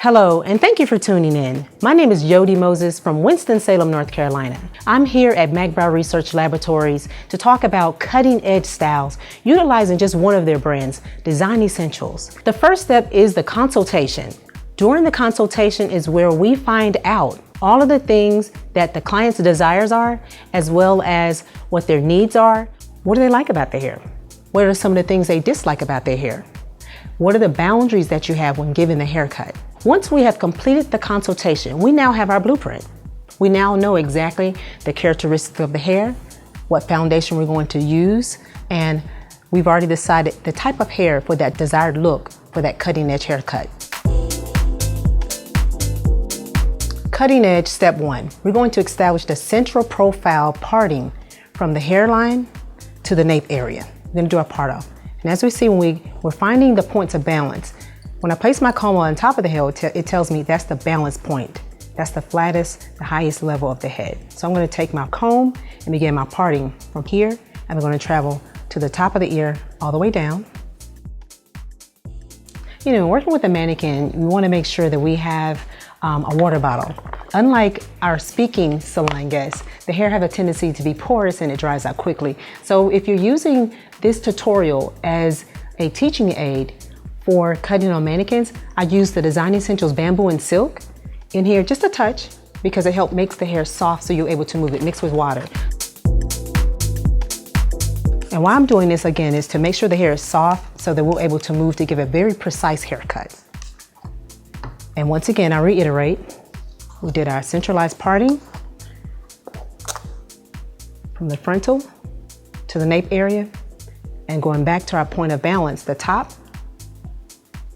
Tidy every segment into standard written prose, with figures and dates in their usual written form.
Hello, and thank you for tuning in. My name is Jody Moses from Winston-Salem, North Carolina. I'm here at McBrow Research Laboratories to talk about cutting-edge styles utilizing just one of their brands, Design Essentials. The first step is the consultation. During the consultation is where we find out all of the things that the client's desires are, as well as what their needs are. What do they like about their hair? What are some of the things they dislike about their hair? What are the boundaries that you have when giving the haircut? Once we have completed the consultation, we now have our blueprint. We now know exactly the characteristics of the hair, what foundation we're going to use, and we've already decided the type of hair for that desired look for that cutting edge haircut. Cutting edge, step one. We're going to establish the central profile parting from the hairline to the nape area. We're going to do our part off. And as we see, when we're finding the points of balance, when I place my comb on top of the head, it tells me that's the balance point. That's the flattest, the highest level of the head. So I'm going to take my comb and begin my parting from here, and I'm going to travel to the top of the ear all the way down. You know, working with a mannequin, we want to make sure that we have a water bottle. Unlike our speaking salon guests, the hair have a tendency to be porous and it dries out quickly. So if you're using this tutorial as a teaching aid for cutting on mannequins, I use the Design Essentials Bamboo and Silk in here, just a touch, because it helps makes the hair soft so you're able to move it, mixed with water. And why I'm doing this again is to make sure the hair is soft so that we're able to move to give a very precise haircut. And once again, I reiterate, we did our centralized parting from the frontal to the nape area, and going back to our point of balance, the top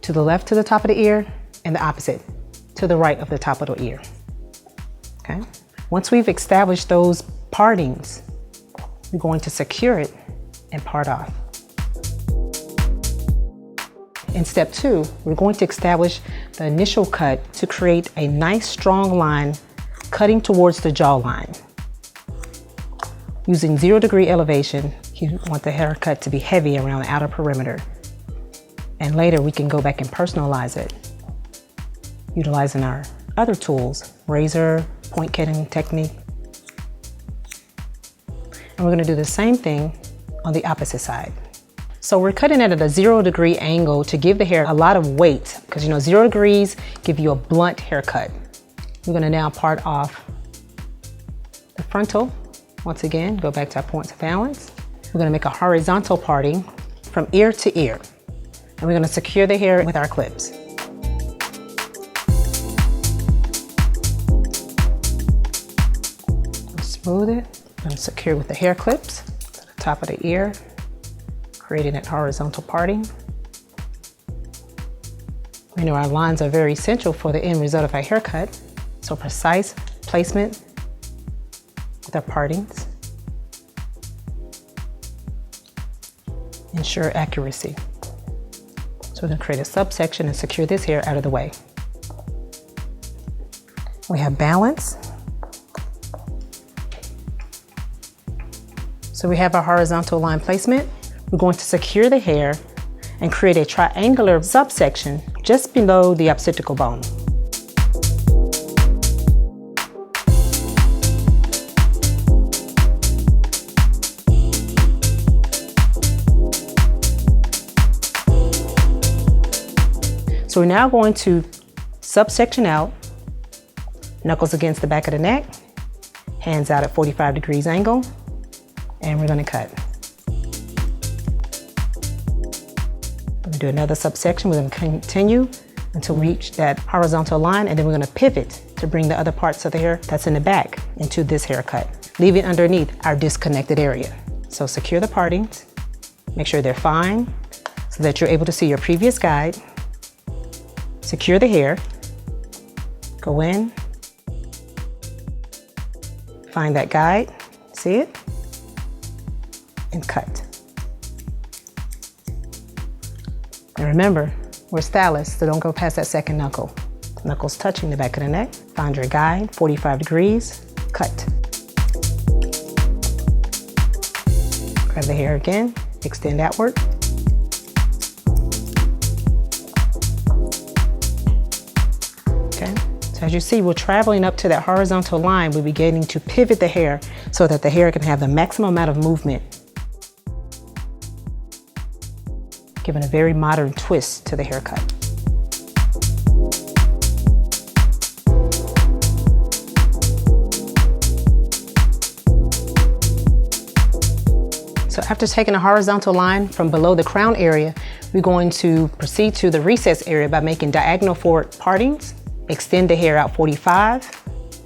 to the left to the top of the ear, and the opposite to the right of the top of the ear. Okay. Once we've established those partings, we're going to secure it and part off. In step two, we're going to establish the initial cut to create a nice strong line cutting towards the jawline. Using 0-degree elevation, you want the haircut to be heavy around the outer perimeter. And later we can go back and personalize it, utilizing our other tools, razor, point cutting technique. And we're gonna do the same thing on the opposite side. So we're cutting it at a 0-degree angle to give the hair a lot of weight, because you know 0 degrees give you a blunt haircut. We're gonna now part off the frontal. Once again, go back to our points of balance. We're gonna make a horizontal parting from ear to ear. And we're gonna secure the hair with our clips. Smooth it, and secure with the hair clips to the top of the ear, creating that horizontal parting. We know our lines are very essential for the end result of our haircut, so precise placement with our partings. Ensure accuracy. So we're going to create a subsection and secure this hair out of the way. We have balance. So we have our horizontal line placement. We're going to secure the hair and create a triangular subsection just below the occipital bone. So we're now going to subsection out, knuckles against the back of the neck, hands out at 45 degrees angle, and we're going to cut. We're going to do another subsection. We're going to continue until we reach that horizontal line, and then we're going to pivot to bring the other parts of the hair that's in the back into this haircut, leaving underneath our disconnected area. So secure the partings, make sure they're fine so that you're able to see your previous guide. Secure the hair, go in, find that guide, see it, and cut. And remember, we're stylists, so don't go past that second knuckle. Knuckles touching the back of the neck, find your guide, 45 degrees, cut. Grab the hair again, extend outward. As you see, we're traveling up to that horizontal line. We're beginning to pivot the hair so that the hair can have the maximum amount of movement, giving a very modern twist to the haircut. So after taking a horizontal line from below the crown area, we're going to proceed to the recess area by making diagonal forward partings, extend the hair out 45,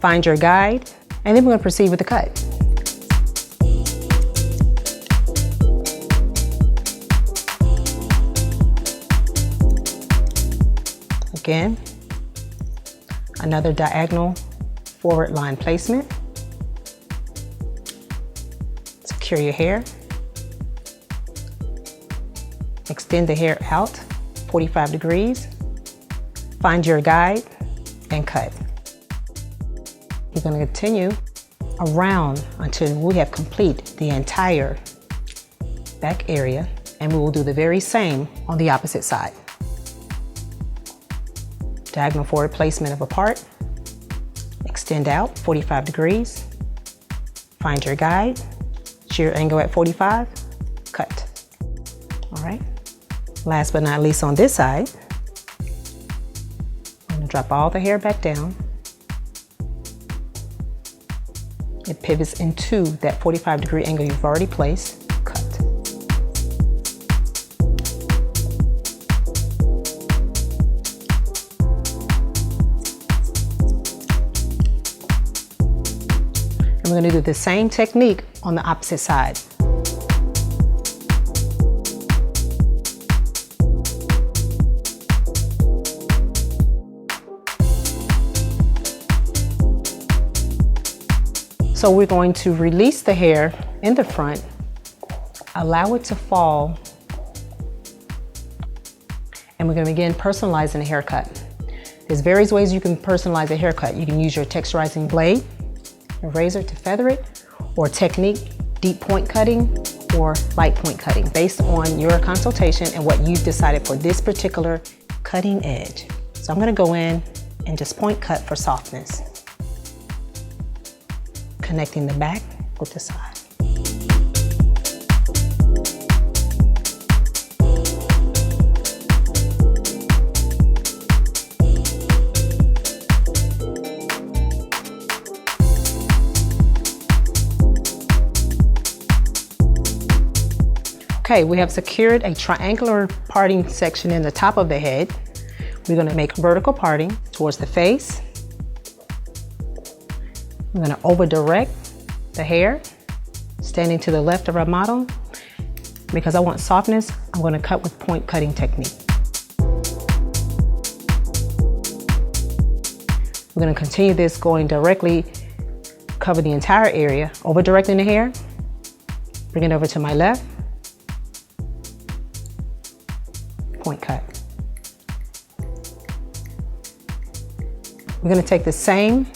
find your guide, and then we're going to proceed with the cut. Again, another diagonal forward line placement. Secure your hair. Extend the hair out 45 degrees. Find your guide and cut. We're going to continue around until we have completed the entire back area, and we will do the very same on the opposite side. Diagonal forward placement of a part. Extend out 45 degrees. Find your guide. Shear angle at 45. Cut. All right. Last but not least on this side, I'm going to drop all the hair back down. It pivots into that 45-degree angle you've already placed. Cut. And we're going to do the same technique on the opposite side. So we're going to release the hair in the front, allow it to fall, and we're going to begin personalizing the haircut. There's various ways you can personalize a haircut. You can use your texturizing blade, a razor to feather it, or technique, deep point cutting, or light point cutting, based on your consultation and what you've decided for this particular cutting edge. So I'm going to go in and just point cut for softness, connecting the back with the side. Okay, we have secured a triangular parting section in the top of the head. We're going to make vertical parting towards the face. I'm going to over direct the hair, standing to the left of our model. Because I want softness, I'm going to cut with point cutting technique. We're going to continue this going directly, cover the entire area, over directing the hair, bring it over to my left, point cut. We're going to take the same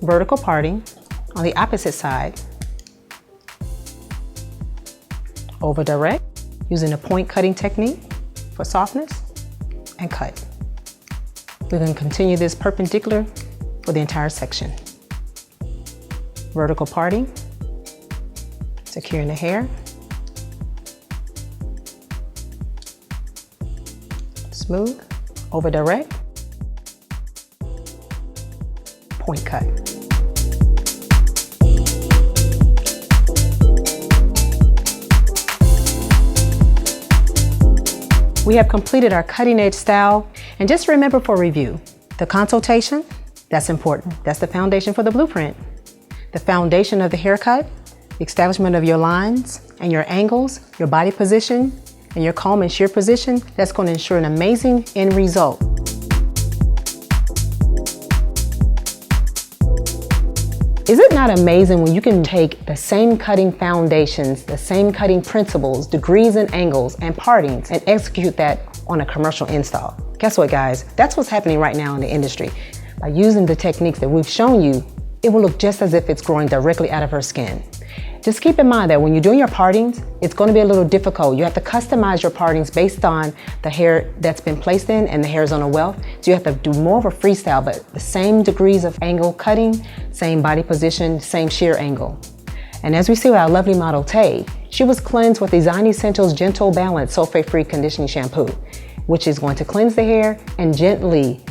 vertical parting on the opposite side, over direct, using a point cutting technique for softness, and cut. We're going to continue this perpendicular for the entire section. Vertical parting, securing the hair, smooth, over direct, point cut. We have completed our cutting edge style, and just remember for review, the consultation, that's important. That's the foundation for the blueprint. The foundation of the haircut, the establishment of your lines and your angles, your body position, and your comb and shear position, that's going to ensure an amazing end result. Is it not amazing when you can take the same cutting foundations, the same cutting principles, degrees and angles and partings, and execute that on a commercial install? Guess what, guys? That's what's happening right now in the industry. By using the techniques that we've shown you, it will look just as if it's growing directly out of her skin. Just keep in mind that when you're doing your partings, it's going to be a little difficult. You have to customize your partings based on the hair that's been placed in and the hairs on a welt. So you have to do more of a freestyle, but the same degrees of angle cutting, same body position, same shear angle. And as we see with our lovely model Tay, she was cleansed with the Design Essentials Gentle Balance Sulfate-Free Conditioning Shampoo, which is going to cleanse the hair and gently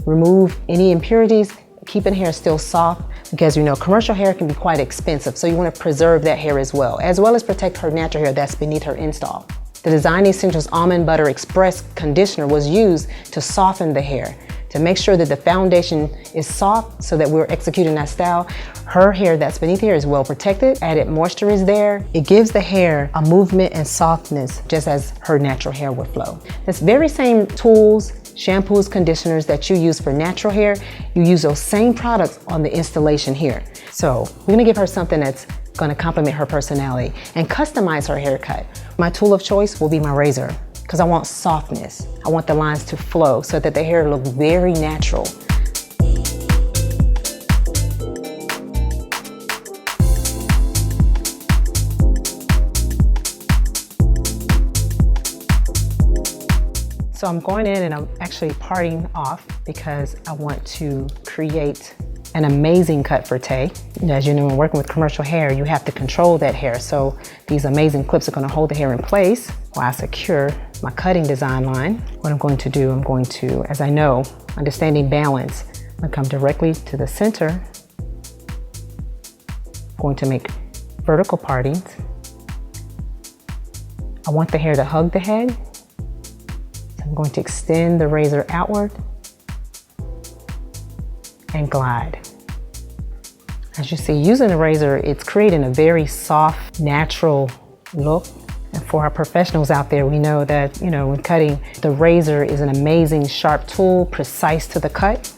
remove any impurities, keeping hair still soft, because you know commercial hair can be quite expensive, so you want to preserve that hair as well as protect her natural hair that's beneath her install. The Design Essentials Almond Butter Express Conditioner was used to soften the hair, to make sure that the foundation is soft so that we're executing that style. Her hair that's beneath here is well protected, added moisture is there. It gives the hair a movement and softness just as her natural hair would flow. This very same tools, shampoos, conditioners that you use for natural hair, you use those same products on the installation here. So we're gonna give her something that's gonna complement her personality and customize her haircut. My tool of choice will be my razor, because I want softness. I want the lines to flow so that the hair looks very natural. So I'm going in and I'm actually parting off because I want to create an amazing cut for Tay. As you know, when working with commercial hair, you have to control that hair. So these amazing clips are going to hold the hair in place while I secure my cutting design line. What I'm going to do, I'm going to, as I know, understanding balance, I'm going to come directly to the center. I'm going to make vertical partings. I want the hair to hug the head. I'm going to extend the razor outward and glide. As you see, using the razor, it's creating a very soft, natural look. And for our professionals out there, we know that, you know, when cutting, the razor is an amazing sharp tool, precise to the cut.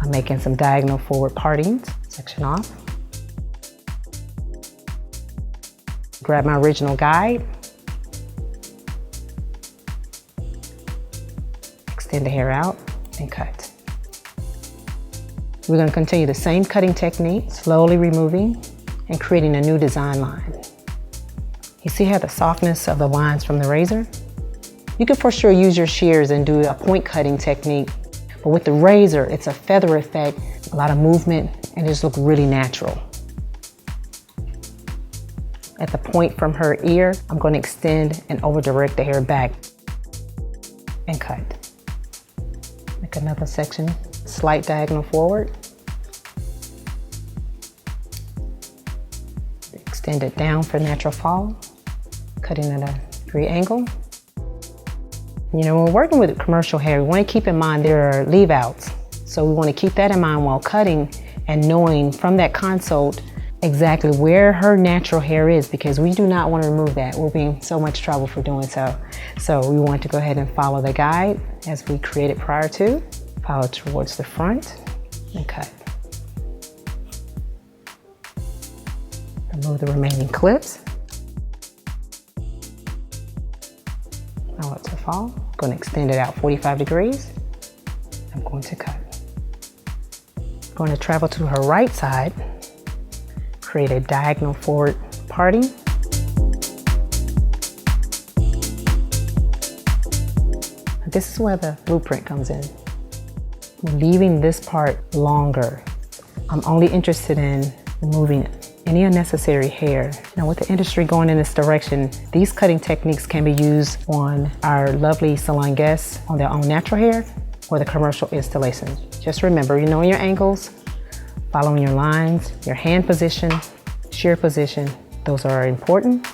Making some diagonal forward partings, section off. Grab my original guide. Extend the hair out and cut. We're going to continue the same cutting technique, slowly removing and creating a new design line. You see how the softness of the lines from the razor? You can for sure use your shears and do a point cutting technique. But with the razor, it's a feather effect, a lot of movement, and it just looks really natural. At the point from her ear, I'm going to extend and over direct the hair back and cut. Make another section, slight diagonal forward. Extend it down for natural fall, cutting at a degree angle. You know, when we're working with commercial hair, we want to keep in mind there are leave outs. So we want to keep that in mind while cutting and knowing from that consult exactly where her natural hair is, because we do not want to remove that. We'll be in so much trouble for doing so. So we want to go ahead and follow the guide as we created prior to. Follow towards the front and cut. Remove the remaining clips. Allow it to fall. I'm going to extend it out 45 degrees. I'm going to cut. I'm going to travel to her right side, create a diagonal forward parting. This is where the blueprint comes in. We're leaving this part longer. I'm only interested in removing any unnecessary hair. Now with the industry going in this direction, these cutting techniques can be used on our lovely salon guests on their own natural hair or the commercial installation. Just remember, you know your angles, following your lines, your hand position, shear position, those are important.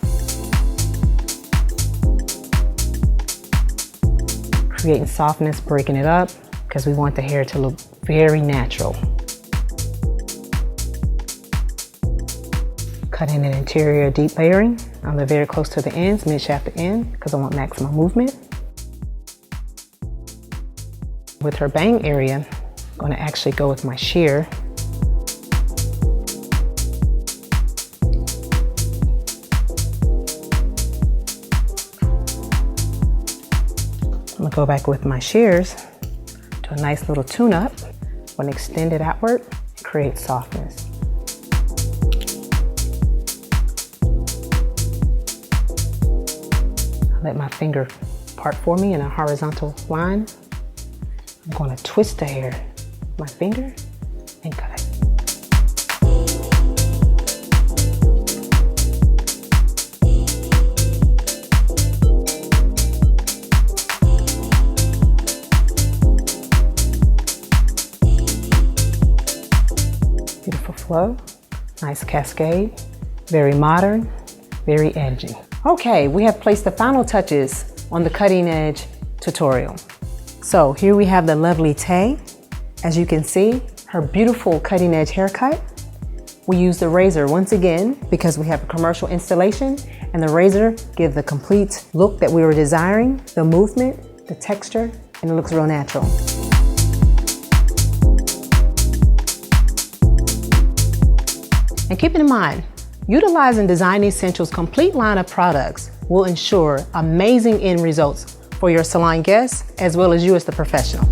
Creating softness, breaking it up, because we want the hair to look very natural. Cutting an interior deep layering. I'm very close to the ends, mid shaft to end, because I want maximum movement. With her bang area, I'm going to actually go with my shear. I'm gonna go back with my shears, do a nice little tune-up, when extended outward, create softness. Let my finger part for me in a horizontal line. I'm going to twist the hair with my finger and cut it. Beautiful flow, nice cascade, very modern, very edgy. Okay, we have placed the final touches on the cutting edge tutorial. So here we have the lovely Tay. As you can see, her beautiful cutting edge haircut. We use the razor once again because we have a commercial installation, and the razor gives the complete look that we were desiring, the movement, the texture, and it looks real natural. And keep in mind, utilizing Design Essentials' complete line of products will ensure amazing end results for your salon guests as well as you as the professional.